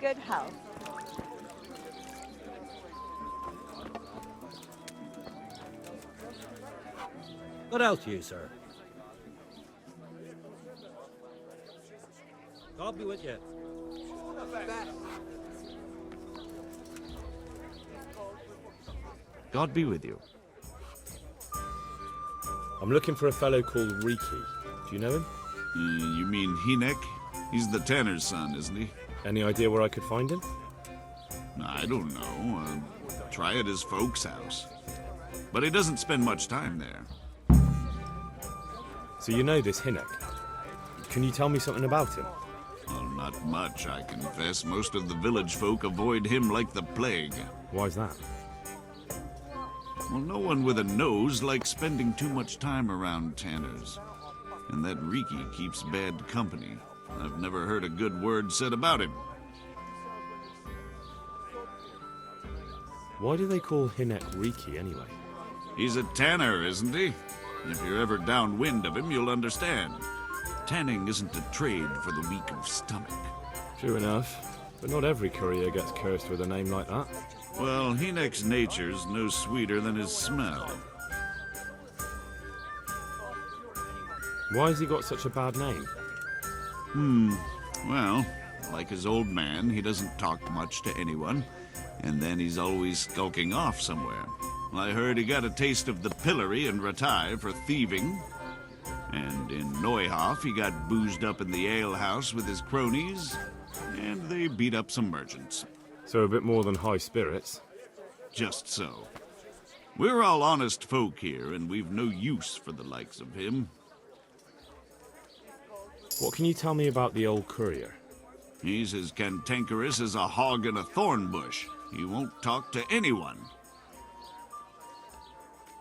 good health. What else you, sir? God be with you. God be with you. I'm looking for a fellow called Riki. Do you know him? You mean Hinek? He's the tanner's son, isn't he? Any idea where I could find him? I don't know. Try at his folks' house. But he doesn't spend much time there. So you know this Hinek. Can you tell me something about him? Well, not much, I confess. Most of the village folk avoid him like the plague. Why's that? Well, no one with a nose likes spending too much time around tanners. And that Riki keeps bad company. I've never heard a good word said about him. Why do they call Hinek Riki anyway? He's a tanner, isn't he? If you're ever downwind of him, you'll understand. Tanning isn't a trade for the weak of stomach. True enough, but not every courier gets cursed with a name like that. Well, Hinek's nature's no sweeter than his smell. Why has he got such a bad name? Well, like his old man, he doesn't talk much to anyone, and then he's always skulking off somewhere. I heard he got a taste of the pillory and retired for thieving. And in Neuhof, he got boozed up in the alehouse with his cronies, and they beat up some merchants. So a bit more than high spirits. Just so. We're all honest folk here, and we've no use for the likes of him. What can you tell me about the old courier? He's as cantankerous as a hog in a thorn bush. He won't talk to anyone.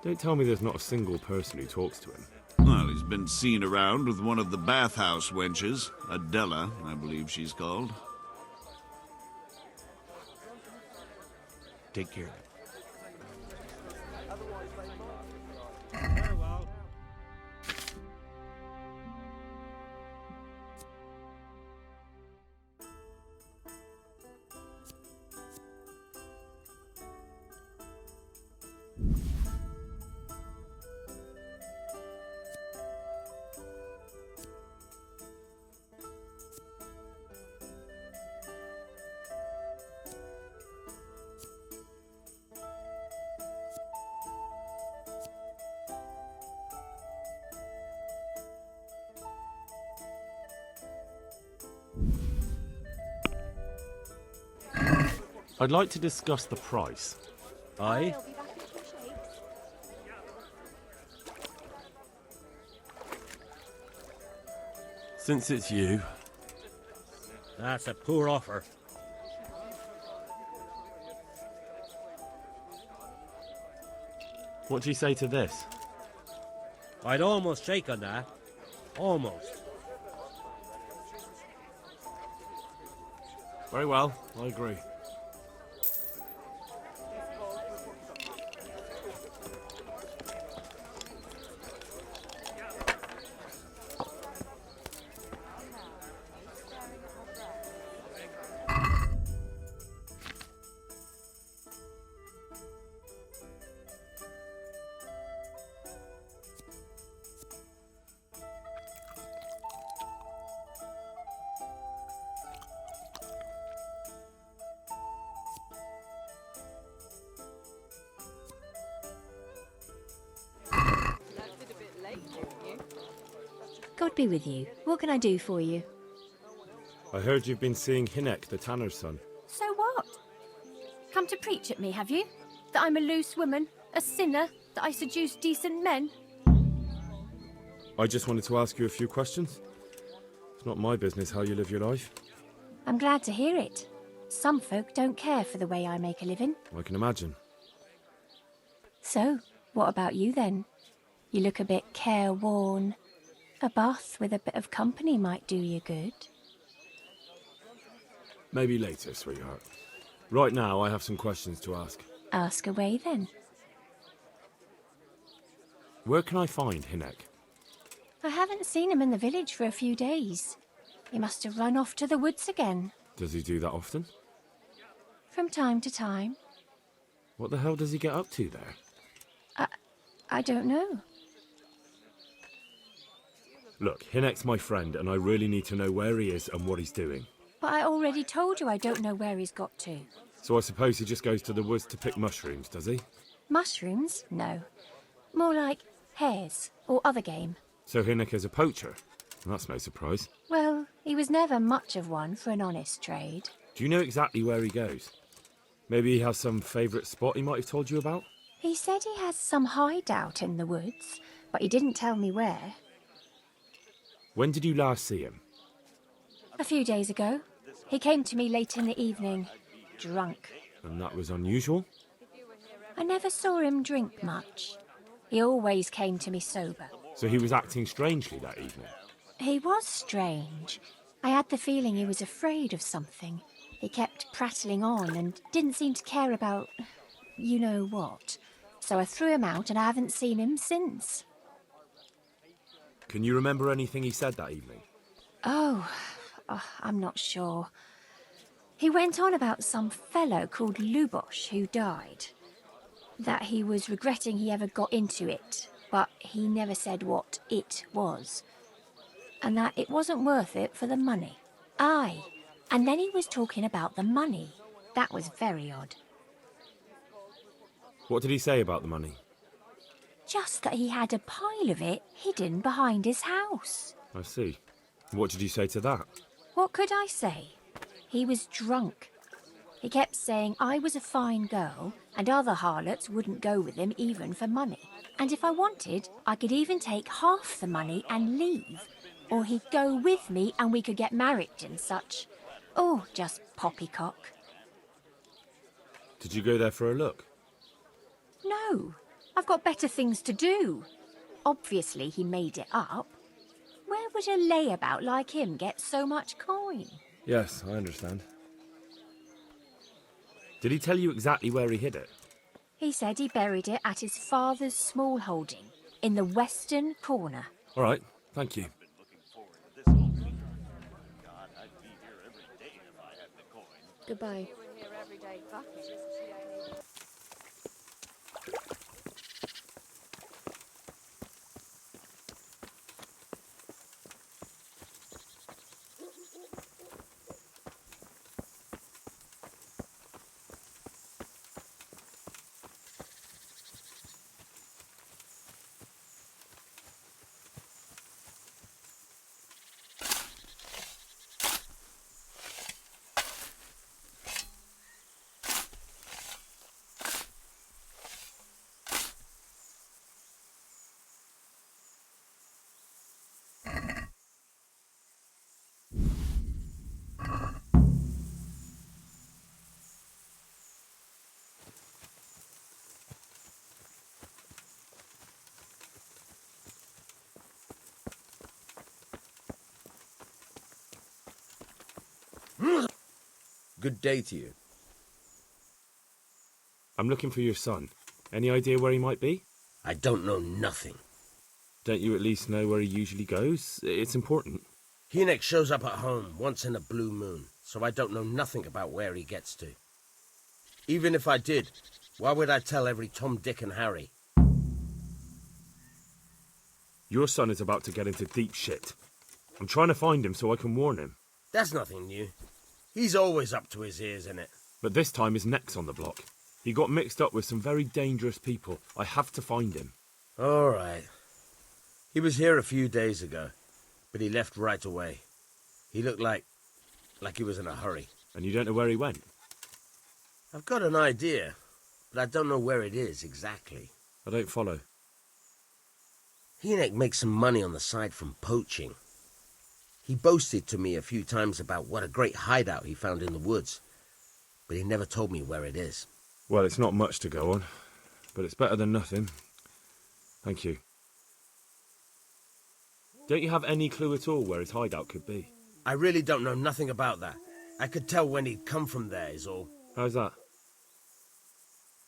Don't tell me there's not a single person who talks to him. Well, he's been seen around with one of the bathhouse wenches. Adela, I believe she's called. Take care. I'd like to discuss the price. Aye? Since it's you. That's a poor offer. What do you say to this? I'd almost shake on that. Almost. Very well, I agree. God be with you. What can I do for you? I heard you've been seeing Hinek, the tanner's son. So what? Come to preach at me, have you? That I'm a loose woman, a sinner, that I seduce decent men? I just wanted to ask you a few questions. It's not my business how you live your life. I'm glad to hear it. Some folk don't care for the way I make a living. I can imagine. So, what about you then? You look a bit careworn. A bath with a bit of company might do you good. Maybe later, sweetheart. Right now, I have some questions to ask. Ask away then. Where can I find Hinek? I haven't seen him in the village for a few days. He must have run off to the woods again. Does he do that often? From time to time. What the hell does he get up to there? I don't know. Look, Hinek's my friend, and I really need to know where he is and what he's doing. But I already told you I don't know where he's got to. So I suppose he just goes to the woods to pick mushrooms, does he? Mushrooms? No. More like hares or other game. So Hinek is a poacher? That's no surprise. Well, he was never much of one for an honest trade. Do you know exactly where he goes? Maybe he has some favourite spot he might have told you about? He said he has some hideout in the woods, but he didn't tell me where. When did you last see him? A few days ago. He came to me late in the evening, drunk. And that was unusual? I never saw him drink much. He always came to me sober. So he was acting strangely that evening? He was strange. I had the feeling he was afraid of something. He kept prattling on and didn't seem to care about you know what. So I threw him out and I haven't seen him since. Can you remember anything he said that evening? Oh, I'm not sure. He went on about some fellow called Lubosh who died. That he was regretting he ever got into it, but he never said what it was. And that it wasn't worth it for the money. Aye, and then he was talking about the money. That was very odd. What did he say about the money? Just that he had a pile of it hidden behind his house. I see. What did you say to that? What could I say? He was drunk. He kept saying I was a fine girl and other harlots wouldn't go with him even for money. And if I wanted, I could even take half the money and leave. Or he'd go with me and we could get married and such. Oh, just poppycock. Did you go there for a look? No, I've got better things to do. Obviously he made it up. Where would a layabout like him get so much coin? Yes, I understand. Did he tell you exactly where he hid it? He said he buried it at his father's small holding, in the western corner. All right, thank you. Goodbye. Good day to you. I'm looking for your son. Any idea where he might be? I don't know nothing. Don't you at least know where he usually goes? It's important. Hinek shows up at home once in a blue moon, so I don't know nothing about where he gets to. Even if I did, why would I tell every Tom, Dick and Harry? Your son is about to get into deep shit. I'm trying to find him so I can warn him. That's nothing new. He's always up to his ears in it. But this time his neck's on the block. He got mixed up with some very dangerous people. I have to find him. All right. He was here a few days ago, but he left right away. He looked like he was in a hurry. And you don't know where he went? I've got an idea, but I don't know where it is exactly. I don't follow. Hinek makes some money on the side from poaching. He boasted to me a few times about what a great hideout he found in the woods, but he never told me where it is. Well, it's not much to go on, but it's better than nothing. Thank you. Don't you have any clue at all where his hideout could be? I really don't know nothing about that. I could tell when he'd come from there, is all. How's that?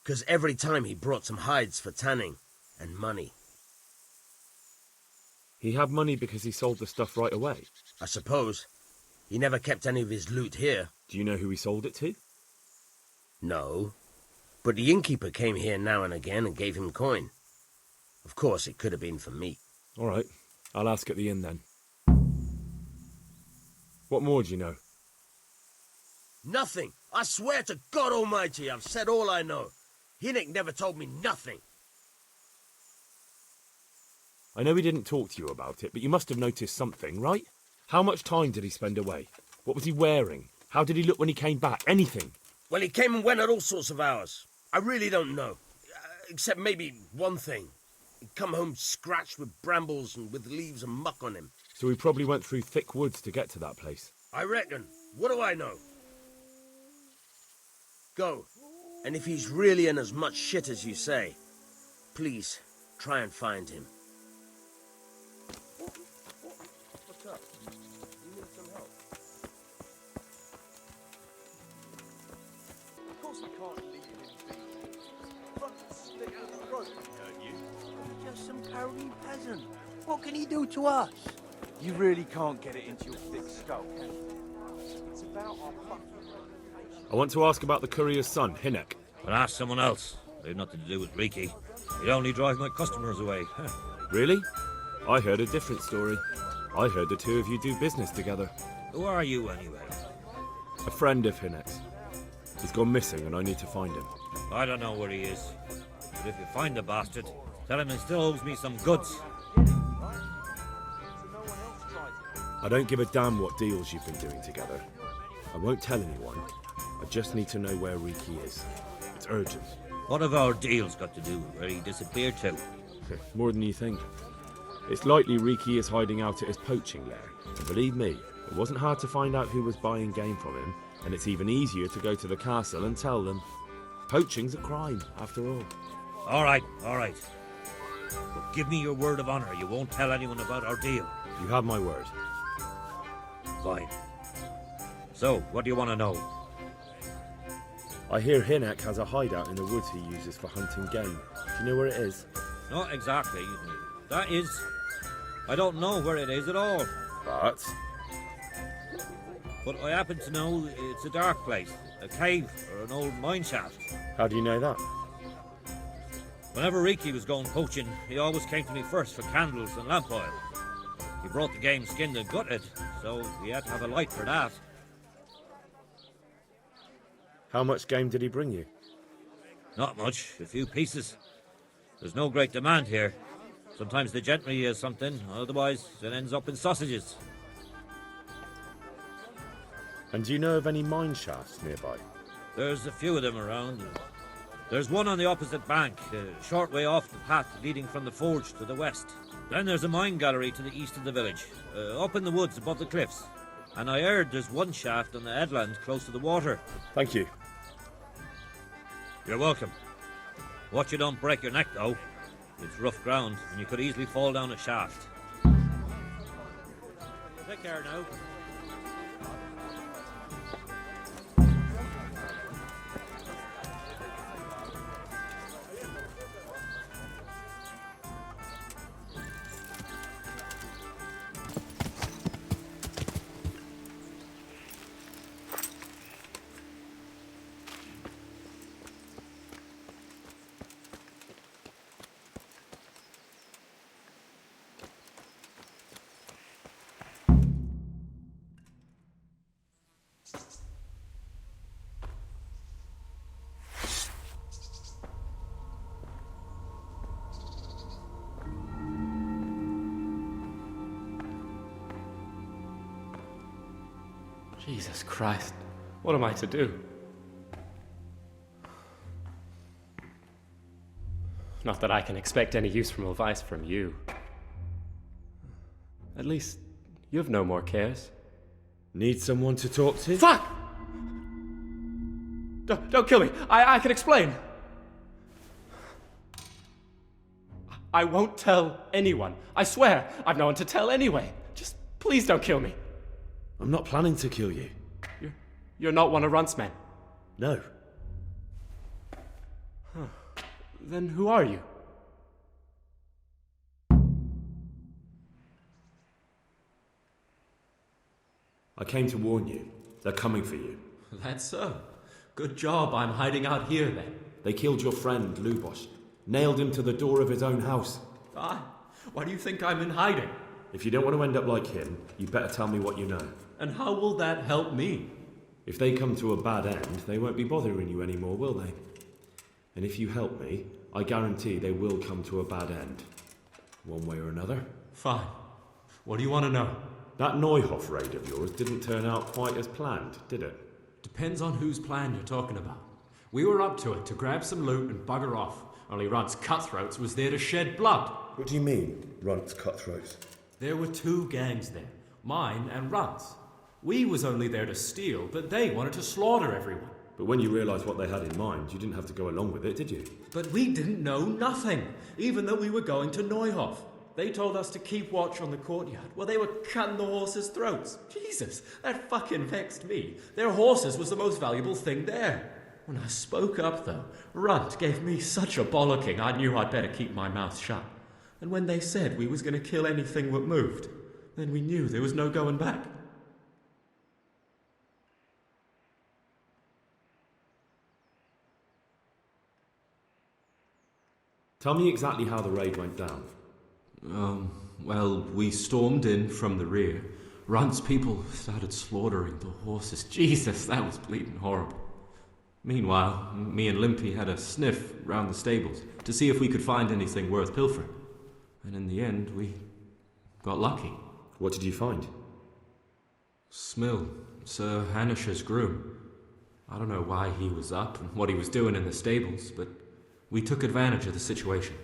'Cause every time he brought some hides for tanning and money. He had money because he sold the stuff right away. I suppose. He never kept any of his loot here. Do you know who he sold it to? No. But the innkeeper came here now and again and gave him coin. Of course, it could have been for me. All right. I'll ask at the inn then. What more do you know? Nothing. I swear to God Almighty, I've said all I know. Hinnick never told me nothing. I know he didn't talk to you about it, but you must have noticed something, right? How much time did he spend away? What was he wearing? How did he look when he came back? Anything? Well, he came and went at all sorts of hours. I really don't know. Except maybe one thing. He'd come home scratched with brambles and with leaves and muck on him. So he probably went through thick woods to get to that place. I reckon. What do I know? Go. And if he's really in as much shit as you say, please, try and find him. What's up? You need some help? Of course I can't leave him be. Front stick of the rope, don't you? He's just some cowardly peasant. What can he do to us? You really can't get it into your thick skull, can you? It's about our fucking... I want to ask about the courier's son, Hinnick. But ask someone else. They've nothing to do with Riki. He'd only drive my customers away. Really? I heard a different story. I heard the two of you do business together. Who are you, anyway? A friend of Hinnick's. He's gone missing and I need to find him. I don't know where he is. But if you find the bastard, tell him he still owes me some goods. I don't give a damn what deals you've been doing together. I won't tell anyone. I just need to know where Riki is. It's urgent. What have our deals got to do with where he disappeared to? More than you think. It's likely Riki is hiding out at his poaching lair. And believe me, it wasn't hard to find out who was buying game from him, and it's even easier to go to the castle and tell them. Poaching's a crime, after all. All right. But give me your word of honor you won't tell anyone about our deal. You have my word. Fine. So, what do you want to know? I hear Hinnick has a hideout in the woods he uses for hunting game. Do you know where it is? Not exactly. That is... I don't know where it is at all. But I happen to know it's a dark place, a cave or an old mine shaft. How do you know that? Whenever Riki was going poaching, he always came to me first for candles and lamp oil. He brought the game skinned and gutted, so we had to have a light for that. How much game did he bring you? Not much, a few pieces. There's no great demand here. Sometimes the gentry has something, otherwise it ends up in sausages. And do you know of any mine shafts nearby? There's a few of them around. There's one on the opposite bank, a short way off the path leading from the forge to the west. Then there's a mine gallery to the east of the village, up in the woods above the cliffs. And I heard there's one shaft on the headland close to the water. Thank you. You're welcome. Watch you don't break your neck, though. It's rough ground, and you could easily fall down a shaft. Take care now. Jesus Christ, what am I to do? Not that I can expect any useful advice from you. At least, you've no more cares. Need someone to talk to? Fuck! Don't kill me. I can explain. I won't tell anyone. I swear, I've no one to tell anyway. Just please don't kill me. I'm not planning to kill you. You're not one of Runt's men? No. Huh. Then who are you? I came to warn you. They're coming for you. That's so. Good job I'm hiding out here then. They killed your friend, Lubosh. Nailed him to the door of his own house. Why do you think I'm in hiding? If you don't want to end up like him, you better tell me what you know. And how will that help me? If they come to a bad end, they won't be bothering you anymore, will they? And if you help me, I guarantee they will come to a bad end. One way or another. Fine. What do you want to know? That Neuhoff raid of yours didn't turn out quite as planned, did it? Depends on whose plan you're talking about. We were up to it to grab some loot and bugger off. Only Runt's cutthroats was there to shed blood. What do you mean, Runt's cutthroats? There were two gangs there, mine and Runt's. We was only there to steal, but they wanted to slaughter everyone. But when you realised what they had in mind, you didn't have to go along with it, did you? But we didn't know nothing, even though we were going to Neuhoff. They told us to keep watch on the courtyard while they were cutting the horses' throats. Jesus, that fucking vexed me. Their horses was the most valuable thing there. When I spoke up, though, Runt gave me such a bollocking I knew I'd better keep my mouth shut. And when they said we was going to kill anything that moved, then we knew there was no going back. Tell me exactly how the raid went down. Well, we stormed in from the rear. Runt's people started slaughtering the horses. Jesus, that was bleeding horrible. Meanwhile, me and Limpy had a sniff round the stables to see if we could find anything worth pilfering. And in the end, we got lucky. What did you find? Smill, Sir Hanish's groom. I don't know why he was up and what he was doing in the stables, but we took advantage of the situation.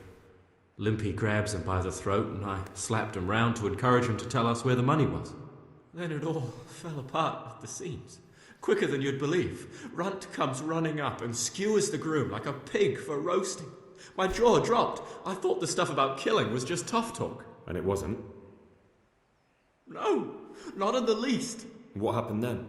Limpy grabs him by the throat and I slapped him round to encourage him to tell us where the money was. Then it all fell apart at the seams. Quicker than you'd believe. Runt comes running up and skewers the groom like a pig for roasting. My jaw dropped. I thought the stuff about killing was just tough talk. And it wasn't? No, not in the least. What happened then?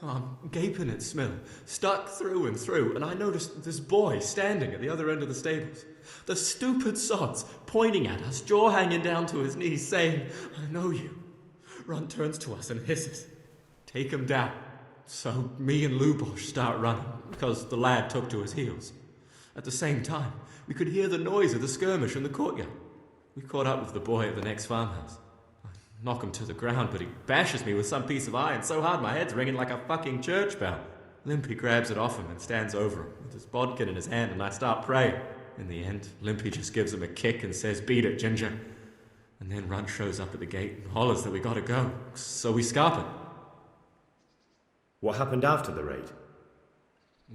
I'm gaping at Smill, stuck through and through, and I noticed this boy standing at the other end of the stables. The stupid sod's pointing at us, jaw hanging down to his knees, saying, "I know you." Runt turns to us and hisses, "Take him down." So me and Lubosh start running, because the lad took to his heels. At the same time, we could hear the noise of the skirmish in the courtyard. We caught up with the boy at the next farmhouse. I knock him to the ground, but he bashes me with some piece of iron so hard my head's ringing like a fucking church bell. Limpy grabs it off him and stands over him with his bodkin in his hand, and I start praying. In the end, Limpy just gives him a kick and says, "Beat it, Ginger." And then Runt shows up at the gate and hollers that we gotta go, so we scarp it. What happened after the raid?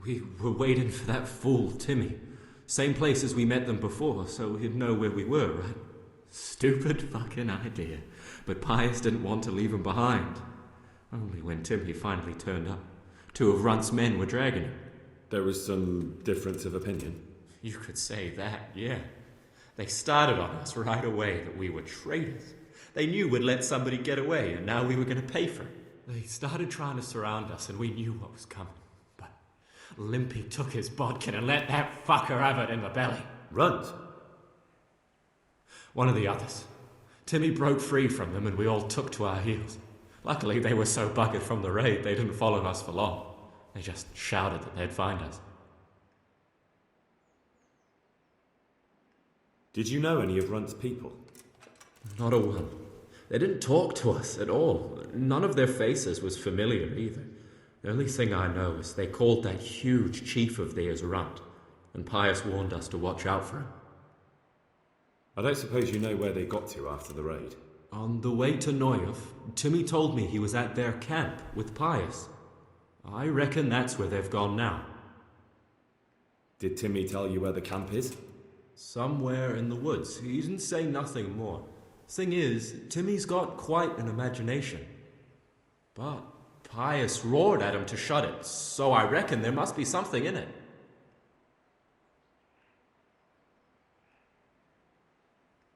We were waiting for that fool, Timmy. Same place as we met them before, so he'd know where we were, right? Stupid fucking idea. But Pius didn't want to leave him behind. Only when Timmy finally turned up, two of Runt's men were dragging him. There was some difference of opinion. You could say that, yeah. They started on us right away that we were traitors. They knew we'd let somebody get away, and now we were going to pay for it. They started trying to surround us, and we knew what was coming. But Limpy took his bodkin and let that fucker have it in the belly. Runt? One of the others. Timmy broke free from them, and we all took to our heels. Luckily, they were so buggered from the raid, they didn't follow us for long. They just shouted that they'd find us. Did you know any of Runt's people? Not a one. They didn't talk to us at all. None of their faces was familiar either. The only thing I know is they called that huge chief of theirs Runt, and Pius warned us to watch out for him. I don't suppose you know where they got to after the raid? On the way to Neuhoff, Timmy told me he was at their camp with Pius. I reckon that's where they've gone now. Did Timmy tell you where the camp is? Somewhere in the woods. He didn't say nothing more. Thing is, Timmy's got quite an imagination. But Pius roared at him to shut it, so I reckon there must be something in it.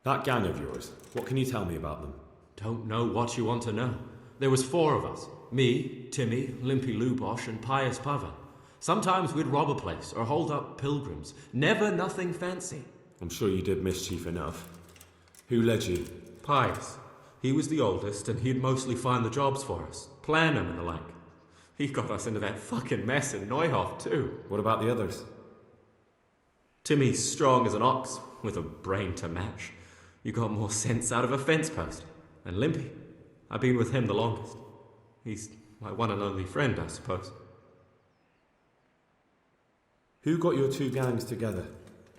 That gang of yours, what can you tell me about them? Don't know what you want to know. There was 4 of us. Me, Timmy, Limpy Lubosh, and Pius Pavan. Sometimes we'd rob a place or hold up pilgrims. Never nothing fancy. I'm sure you did mischief enough. Who led you? Pius. He was the oldest, and he'd mostly find the jobs for us, plan them and the like. He got us into that fucking mess in Neuhof, too. What about the others? Timmy's strong as an ox, with a brain to match. You got more sense out of a fence post. And Limpy, I've been with him the longest. He's my one and only friend, I suppose. Who got your two gangs together?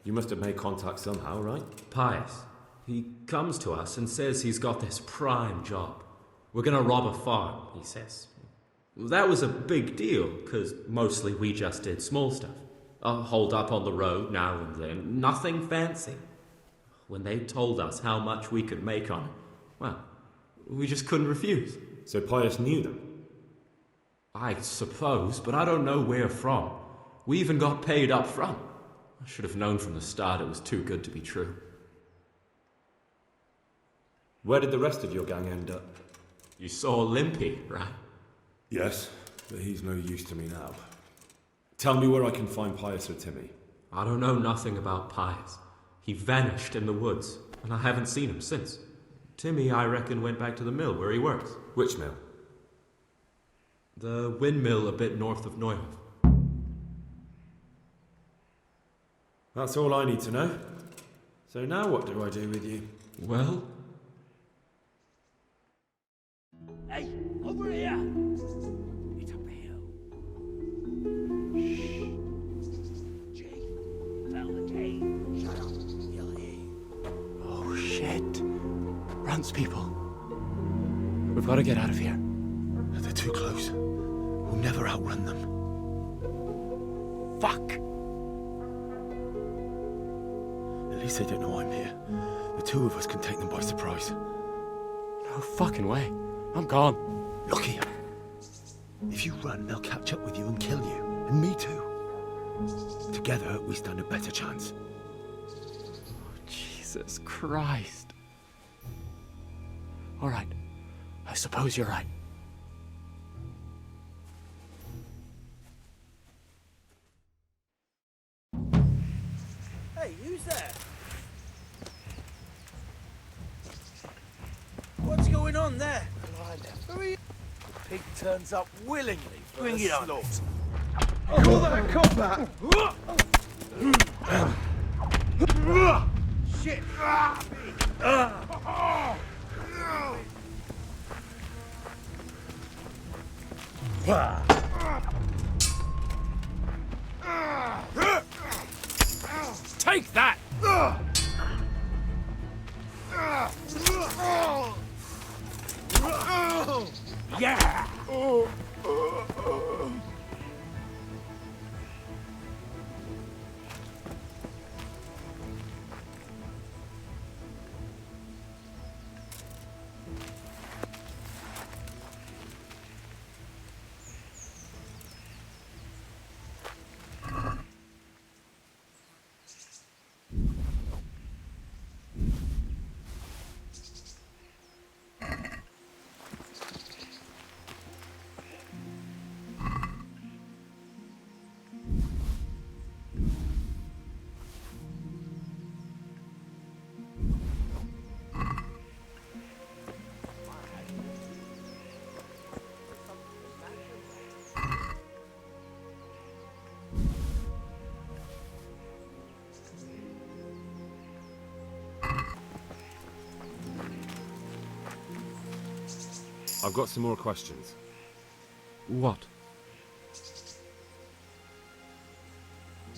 You must have made contact somehow, right? Pius. He comes to us and says he's got this prime job. We're gonna rob a farm, he says. That was a big deal, because mostly we just did small stuff. Hold up on the road now and then, nothing fancy. When they told us how much we could make on it, well, we just couldn't refuse. So Pius knew them? I suppose, but I don't know where from. We even got paid up front. I should have known from the start it was too good to be true. Where did the rest of your gang end up? You saw Limpy, right? Yes, but he's no use to me now. Tell me where I can find Pius or Timmy. I don't know nothing about Pius. He vanished in the woods, and I haven't seen him since. Timmy, I reckon, went back to the mill where he works. Which mill? The windmill a bit north of Neuhof. That's all I need to know. So now what do I do with you? Well? Hey, over here! It's up the hill. Shh. Jay, found the cave. Shut up, you'll hear. Oh, shit. Runs, people. We've got to get out of here. They're too close. We'll never outrun them. Fuck! At least they don't know I'm here. The two of us can take them by surprise. No fucking way. I'm gone. Look here. If you run, they'll catch up with you and kill you. And me too. Together, we stand a better chance. Oh, Jesus Christ. All right. I suppose you're right. Hey, who's there? What's going on there? Pig turns up willingly for a slaughter. Call that combat! Shit! Take that! Yeah! I've got some more questions. What?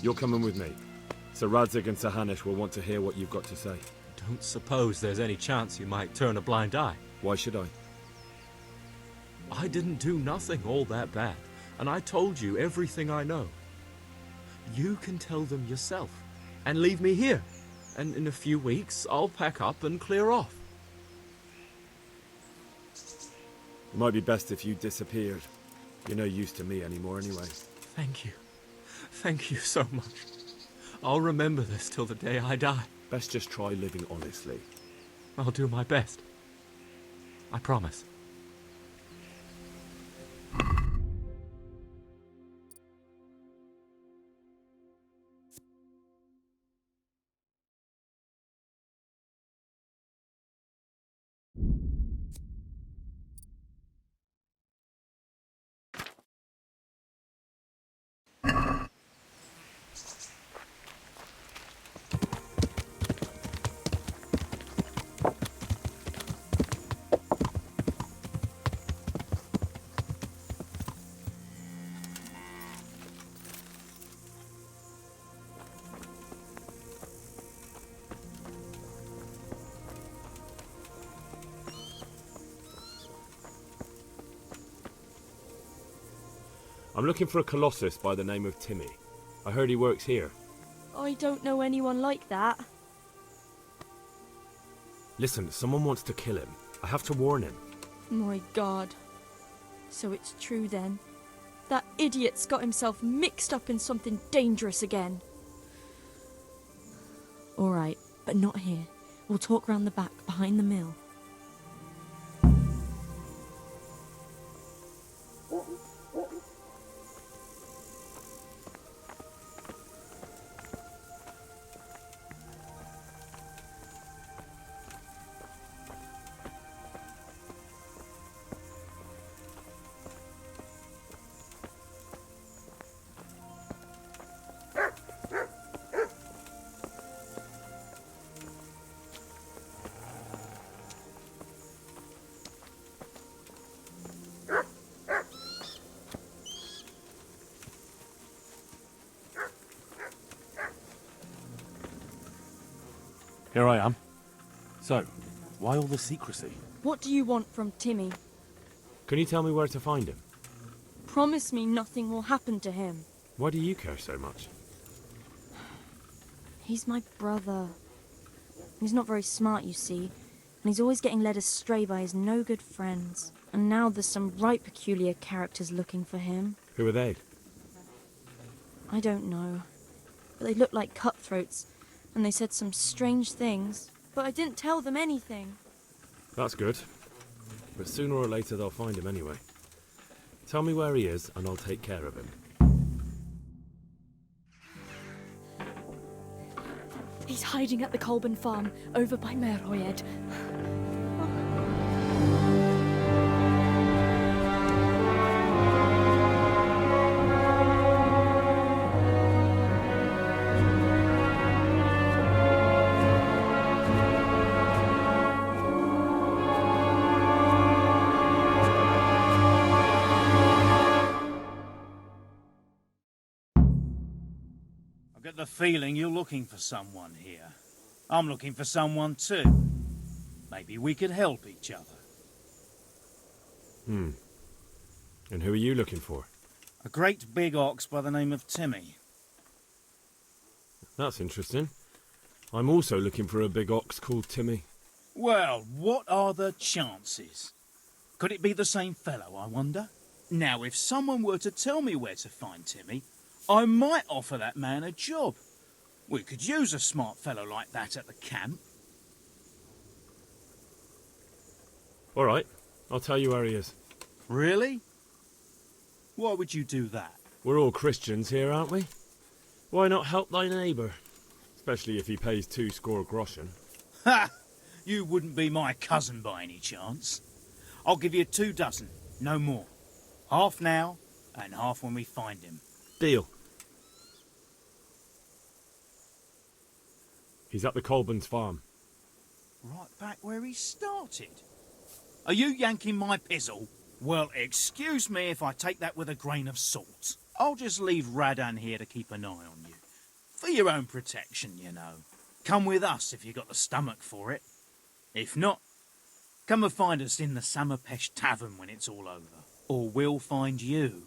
You're coming with me. Sir Radzig and Sir Hanush will want to hear what you've got to say. Don't suppose there's any chance you might turn a blind eye. Why should I? I didn't do nothing all that bad, and I told you everything I know. You can tell them yourself, and leave me here. And in a few weeks, I'll pack up and clear off. It might be best if you disappeared. You're no use to me anymore anyway. Thank you. Thank you so much. I'll remember this till the day I die. Best just try living honestly. I'll do my best. I promise. I'm looking for a colossus by the name of Timmy. I heard he works here. I don't know anyone like that. Listen, someone wants to kill him. I have to warn him. My God. So it's true then. That idiot's got himself mixed up in something dangerous again. All right, but not here. We'll talk round the back, behind the mill. Here I am. So, why all the secrecy? What do you want from Timmy? Can you tell me where to find him? Promise me nothing will happen to him. Why do you care so much? He's my brother. He's not very smart, you see, and he's always getting led astray by his no-good friends. And now there's some right peculiar characters looking for him. Who are they? I don't know. But they look like cutthroats, and they said some strange things. But I didn't tell them anything. That's good. But sooner or later they'll find him anyway. Tell me where he is and I'll take care of him. He's hiding at the Colburn farm, over by Merhoyed. I get the feeling you're looking for someone here. I'm looking for someone too. Maybe we could help each other. And who are you looking for? A great big ox by the name of Timmy. That's interesting. I'm also looking for a big ox called Timmy. Well, what are the chances? Could it be the same fellow, I wonder? Now, if someone were to tell me where to find Timmy, I might offer that man a job. We could use a smart fellow like that at the camp. All right, I'll tell you where he is. Really? Why would you do that? We're all Christians here, aren't we? Why not help thy neighbour? Especially if he pays 2 score groschen. Ha! You wouldn't be my cousin by any chance. I'll give you 2 dozen, no more. Half now, and half when we find him. Deal. He's at the Colburn's farm. Right back where he started. Are you yanking my pizzle? Well, excuse me if I take that with a grain of salt. I'll just leave Radan here to keep an eye on you. For your own protection, you know. Come with us if you got the stomach for it. If not, come and find us in the Samapesh Tavern when it's all over. Or we'll find you.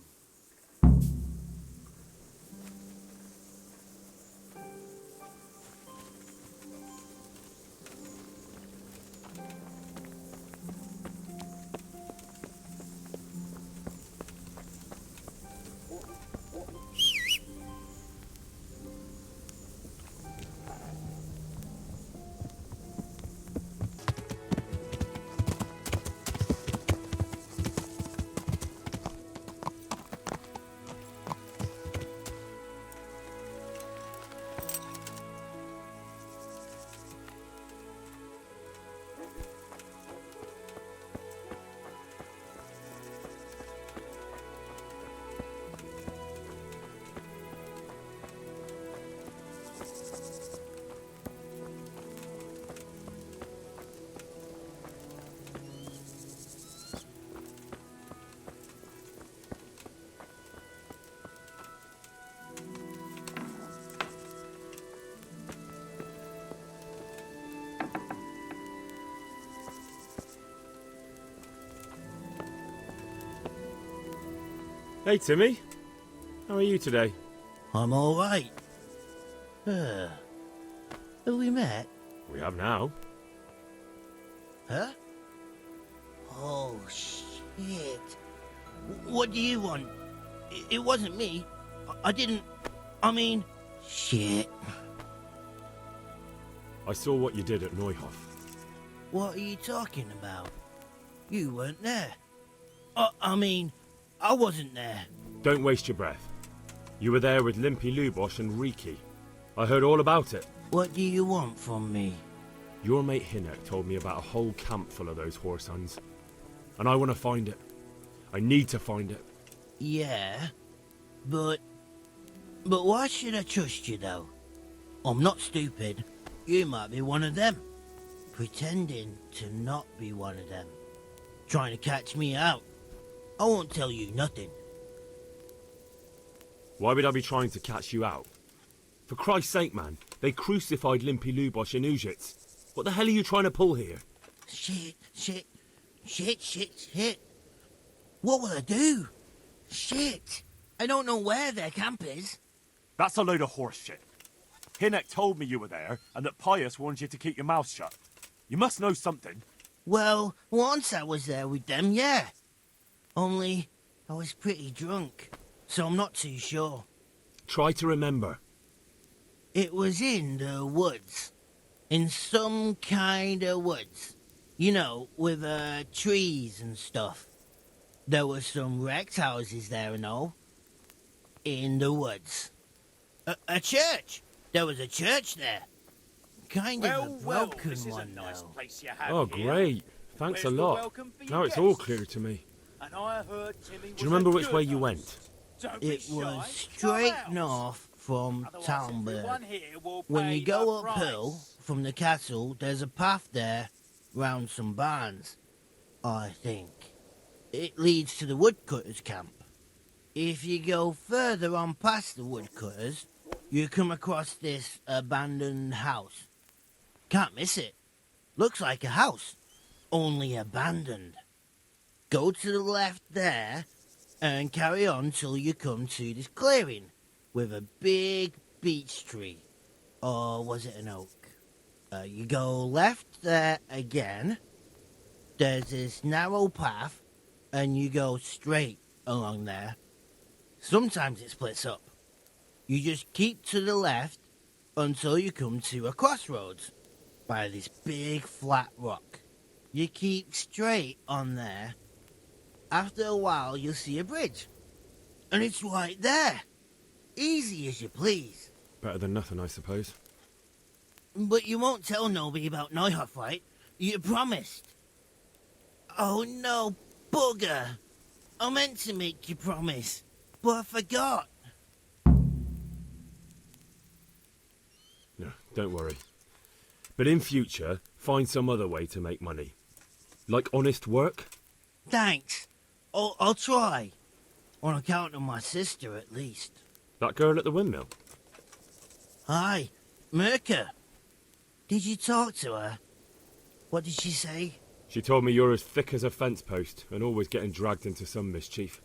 Hey, Timmy. How are you today? I'm all right. Have we met? We have now. Huh? Oh, shit. What do you want? It wasn't me. I didn't... I mean... Shit. I saw what you did at Neuhof. What are you talking about? You weren't there. I mean, I wasn't there. Don't waste your breath. You were there with Limpy Lubosh and Riki. I heard all about it. What do you want from me? Your mate Hinek told me about a whole camp full of those horse huns. And I want to find it. I need to find it. Yeah, but why should I trust you, though? I'm not stupid. You might be one of them. Pretending to not be one of them. Trying to catch me out. I won't tell you nothing. Why would I be trying to catch you out? For Christ's sake, man, they crucified Limpy Lubosh in Ujits. What the hell are you trying to pull here? Shit. What will I do? Shit. I don't know where their camp is. That's a load of horse shit. Hinek told me you were there, and that Pius warned you to keep your mouth shut. You must know something. Well, once I was there with them, yeah. Only, I was pretty drunk, so I'm not too sure. Try to remember. It was in the woods. In some kind of woods. You know, with trees and stuff. There were some wrecked houses there and all. In the woods. A church! There was a church there. Kind of a broken this is one, a nice though. place you have Oh, here. great. Thanks a lot. Now it's all clear to me. And I heard Timmy Do you remember which way you went? It was straight north from Talmberg. When you go uphill from the castle, there's a path there round some barns, I think. It leads to the woodcutters' camp. If you go further on past the woodcutters, you come across this abandoned house. Can't miss it. Looks like a house, only abandoned. Go to the left there and carry on till you come to this clearing with a big beech tree. Or was it an oak? You go left there again. There's this narrow path and you go straight along there. Sometimes it splits up. You just keep to the left until you come to a crossroads by this big flat rock. You keep straight on there. After a while, you'll see a bridge. And it's right there. Easy as you please. Better than nothing, I suppose. But you won't tell nobody about Neuhof, right? You promised. Oh no, bugger. I meant to make you promise, but I forgot. No, don't worry. But in future, find some other way to make money. Like honest work? Thanks. I'll try. On account of my sister, at least. That girl at the windmill? Hi, Mirka. Did you talk to her? What did she say? She told me you're as thick as a fence post and always getting dragged into some mischief.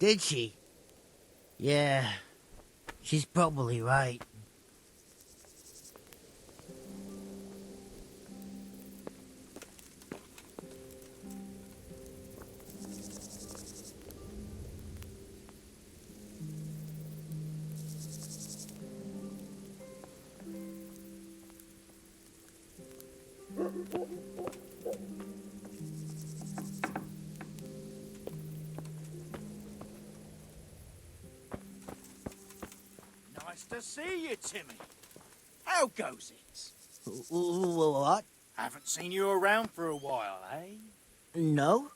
Did she? Yeah, she's probably right. Nice to see you, Timmy. How goes it? What? Haven't seen you around for a while, eh? No?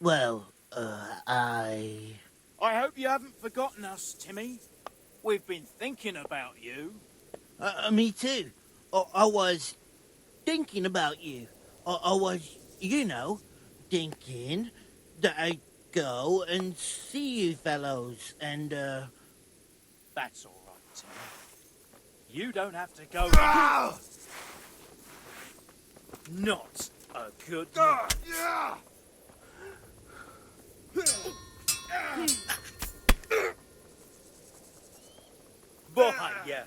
Well, I hope you haven't forgotten us, Timmy. We've been thinking about you. Me too. I was thinking about you. I was, thinking that I'd go and see you fellows and, That's all right, Timmy. You don't have to go. Not a good night. Boy, yeah.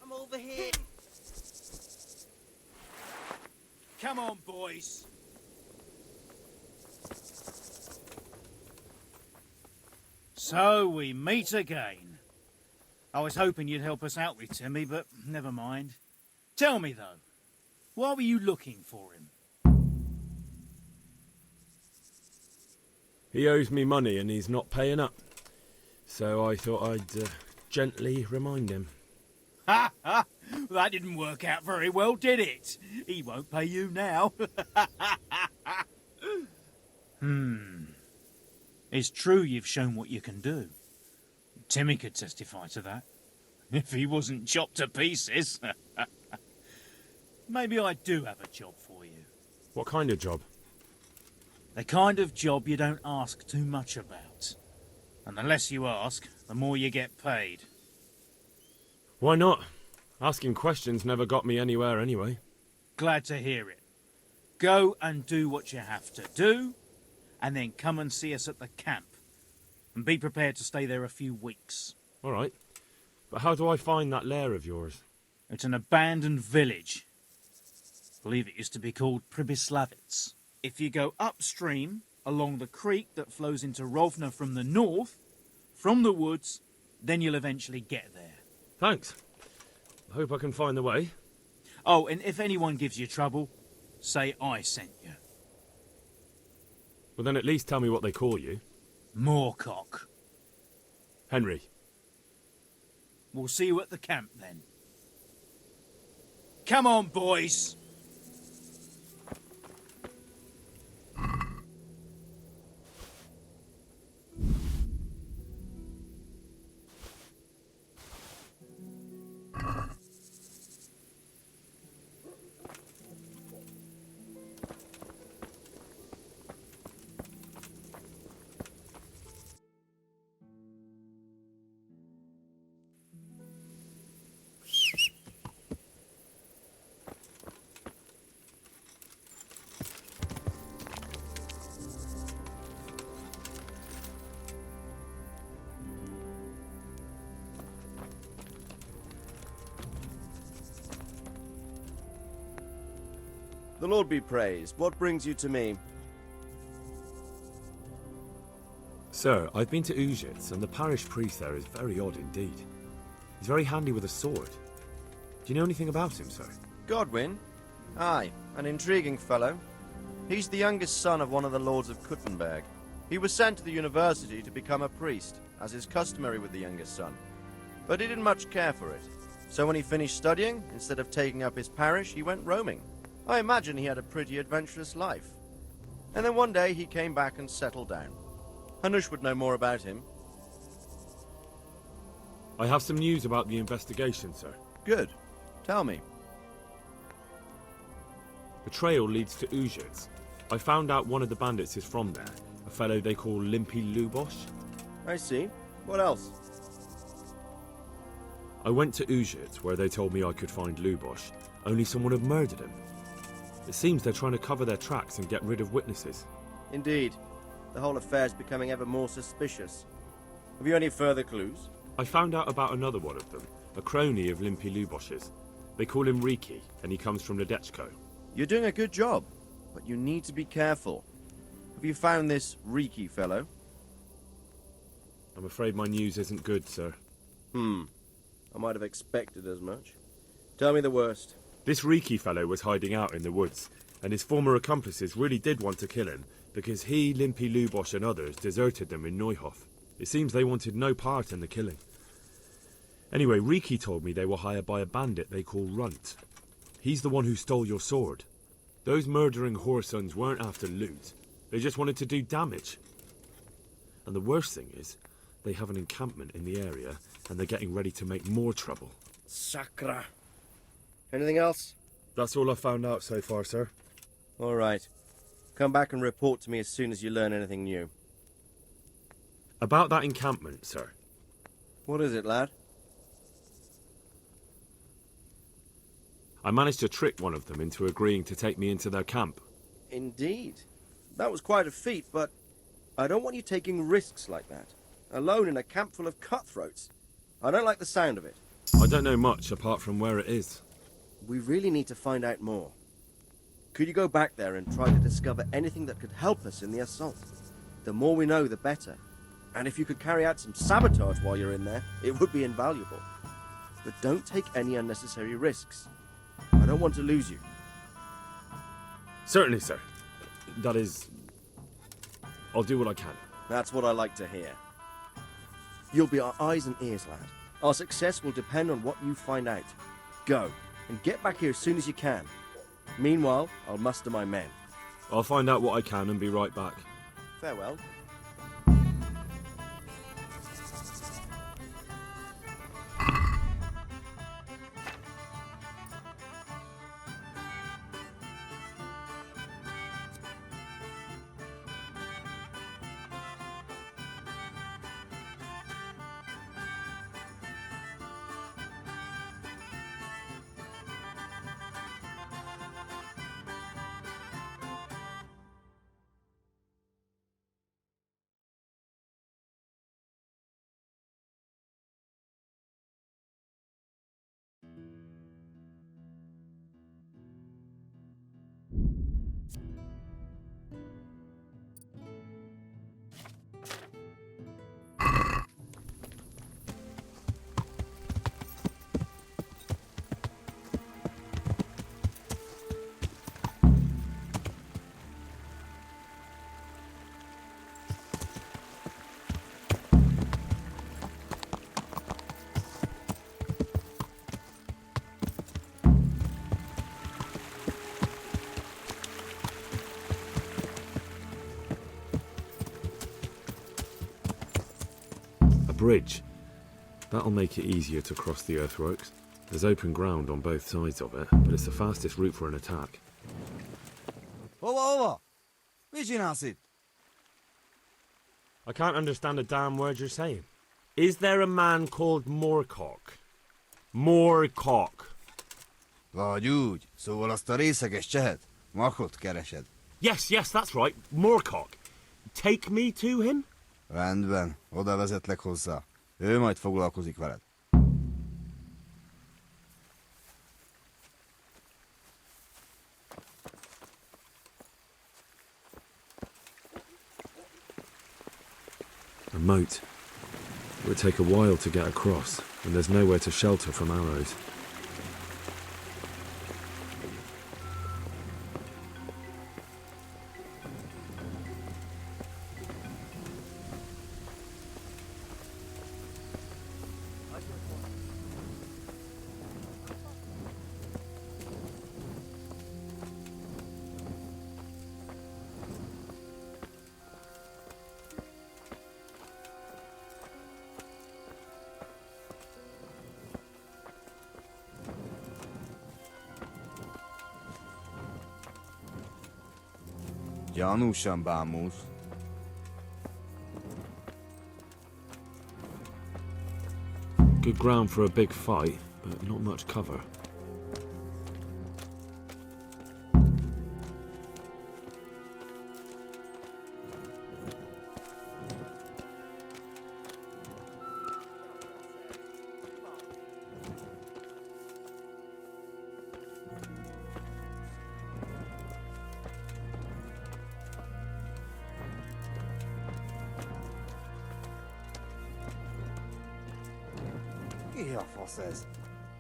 I'm over here. Come on, boys. So we meet again. I was hoping you'd help us out with Timmy, but never mind. Tell me, though, why were you looking for him? He owes me money and he's not paying up. So I thought I'd gently remind him. Ha ha! That didn't work out very well, did it? He won't pay you now. It's true you've shown what you can do. Timmy could testify to that. If he wasn't chopped to pieces. Maybe I do have a job for you. What kind of job? The kind of job you don't ask too much about. And the less you ask, the more you get paid. Why not? Asking questions never got me anywhere anyway. Glad to hear it. Go and do what you have to do, and then come and see us at the camp. And be prepared to stay there a few weeks. All right. But how do I find that lair of yours? It's an abandoned village. I believe it used to be called Pribyslavitz. If you go upstream, along the creek that flows into Rovna from the north, from the woods, then you'll eventually get there. Thanks. I hope I can find the way. Oh, and if anyone gives you trouble, say I sent you. Well, then at least tell me what they call you. Moorcock. Henry. We'll see you at the camp, then. Come on, boys! The Lord be praised. What brings you to me? Sir, I've been to Ujits, and the parish priest there is very odd indeed. He's very handy with a sword. Do you know anything about him, sir? Godwin? Aye, an intriguing fellow. He's the youngest son of one of the lords of Kuttenberg. He was sent to the university to become a priest, as is customary with the youngest son. But he didn't much care for it. So when he finished studying, instead of taking up his parish, he went roaming. I imagine he had a pretty adventurous life. And then one day he came back and settled down. Hanush would know more about him. I have some news about the investigation, sir. Good. Tell me. The trail leads to Ujits. I found out one of the bandits is from there, a fellow they call Limpy Lubosh. I see. What else? I went to Ujits, where they told me I could find Lubosh, only someone had murdered him. It seems they're trying to cover their tracks and get rid of witnesses. Indeed. The whole affair's becoming ever more suspicious. Have you any further clues? I found out about another one of them, a crony of Limpy Lubosh's. They call him Riki, and he comes from Ledechko. You're doing a good job, but you need to be careful. Have you found this Riki fellow? I'm afraid my news isn't good, sir. I might have expected as much. Tell me the worst. This Riki fellow was hiding out in the woods, and his former accomplices really did want to kill him, because he, Limpy Lubosh and others deserted them in Neuhof. It seems they wanted no part in the killing. Anyway, Riki told me they were hired by a bandit they call Runt. He's the one who stole your sword. Those murdering whoresons weren't after loot. They just wanted to do damage. And the worst thing is, they have an encampment in the area, and they're getting ready to make more trouble. Sakra. Anything else? That's all I've found out so far, sir. All right. Come back and report to me as soon as you learn anything new. About that encampment, sir. What is it, lad? I managed to trick one of them into agreeing to take me into their camp. Indeed. That was quite a feat, but I don't want you taking risks like that. alone in a camp full of cutthroats. I don't like the sound of it. I don't know much apart from where it is. We really need to find out more. Could you go back there and try to discover anything that could help us in the assault? The more we know, the better. And if you could carry out some sabotage while you're in there, it would be invaluable. But don't take any unnecessary risks. I don't want to lose you. Certainly, sir. That is... I'll do what I can. That's what I like to hear. You'll be our eyes and ears, lad. Our success will depend on what you find out. Go, and get back here as soon as you can. Meanwhile, I'll muster my men. I'll find out what I can and be right back. Farewell. Bridge. That'll make it easier to cross the earthworks. There's open ground on both sides of it, but it's the fastest route for an attack. Ova! Vicinasit! I can't understand a damn word you're saying. Is there a man called Moorcock? Moorcock. Vagy úgy, szóval azt a részeges csehet. Makot keresed. Yes, that's right. Moorcock. Take me to him? Rendben, oda vezetlek hozzá. Ő majd foglalkozik veled. A moat. It would take a while to get across, and there's nowhere to shelter from arrows. Gyanúsan bámulsz. Good ground for a big fight, but not much cover. Ki a fasz ez?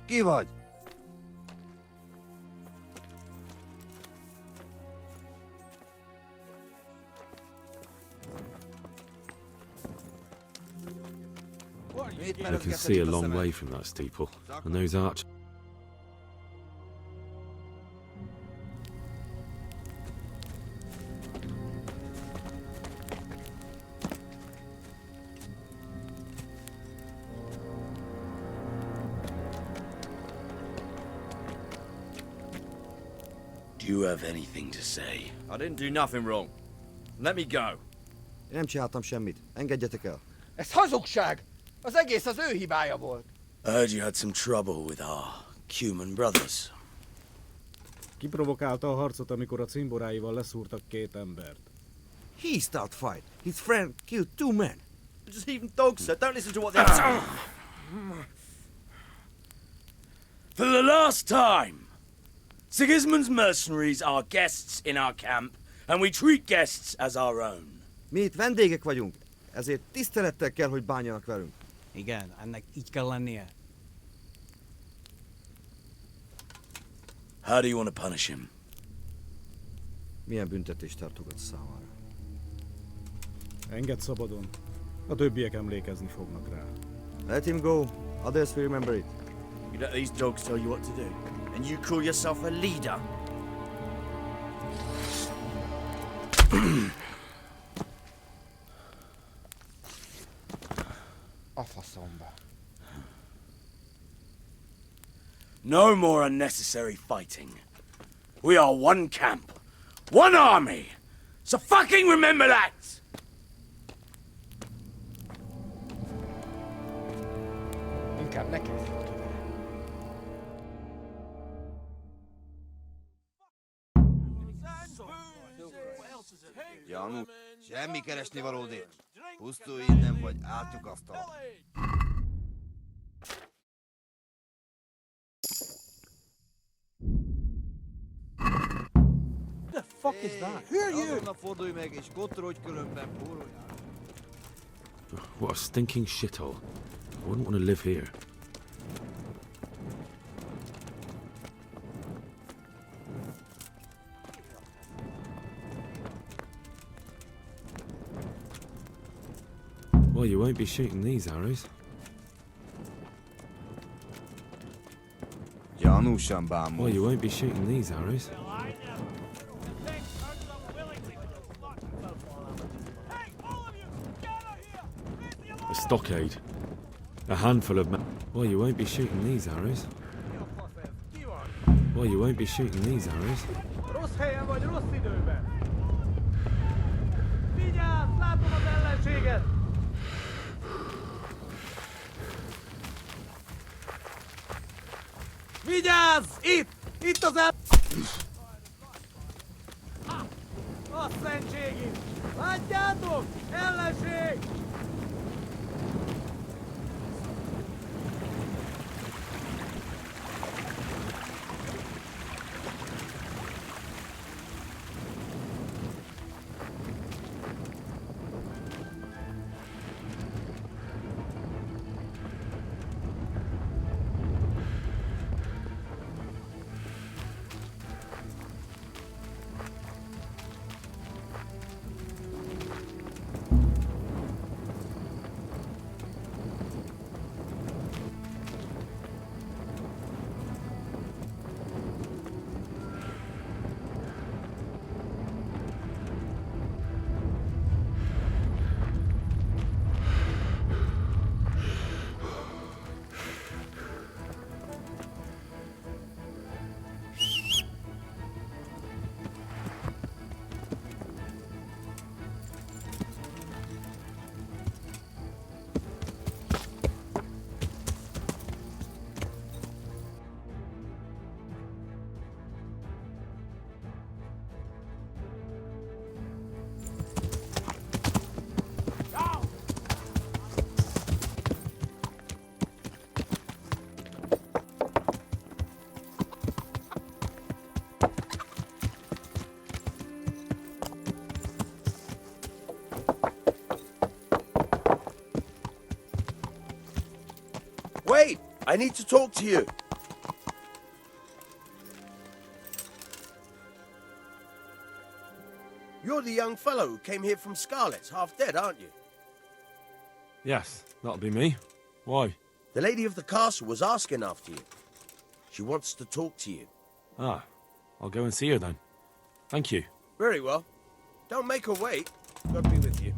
Ki vagy? You can see a long way from that steeple, and those arches. Do you have anything to say? I didn't do nothing wrong. Let me go. Én nem csináltam semmit. Engedjetek el. Ez hazugság! Az egész az ő hibája volt. I heard you had some trouble with our Cuman brothers. Kiprovokálta a harcot, amikor a cimboráival leszúrtak két embert. He started fight. His friend killed two men. just even dogs, sir. Don't listen to what they're saying. For the last time, Sigismund's mercenaries are guests in our camp, and we treat guests as our own. Mi itt vendégek vagyunk, ezért tisztelettel kell, hogy bánjanak velünk. Igen, ennek így kell lennie. How do you want to punish him? Milyen büntetést tartogat számára? Engedd szabadon. A többiek emlékezni fognak rá. Let him go. Others will remember it. You let these dogs tell you what to do, and you call yourself a leader? A faszomba. No more unnecessary fighting. We are one camp, one army. So fucking remember that! Inkább ne kezdjük ki vele. Janu, semmi keresni valódi. Pusztulj innen, vagy átjuk asztalon. The fuck is that? Who are you? Azonnal fordulj meg, és kotrodj különben, pórolj. What a stinking shithole. I wouldn't want to live here. Well, you won't be shooting these arrows. Gyanúsan bámul. Well, you won't be shooting these arrows. A stockade. A handful of men. Well, you won't be shooting these arrows. Well, you won't be shooting these arrows. Rossz helyen vagy, rossz időben. Vigyázz, látom az ellenséget! Vigyázz! Itt! Itt az el... A szentségig! Látjátok? Ellenség! Wait! I need to talk to you. You're the young fellow who came here from Scarlet's, half dead, aren't you? Yes, that'll be me. Why? The lady of the castle was asking after you. She wants to talk to you. Ah, I'll go and see her then. Thank you. Very well. Don't make her wait. God be with you.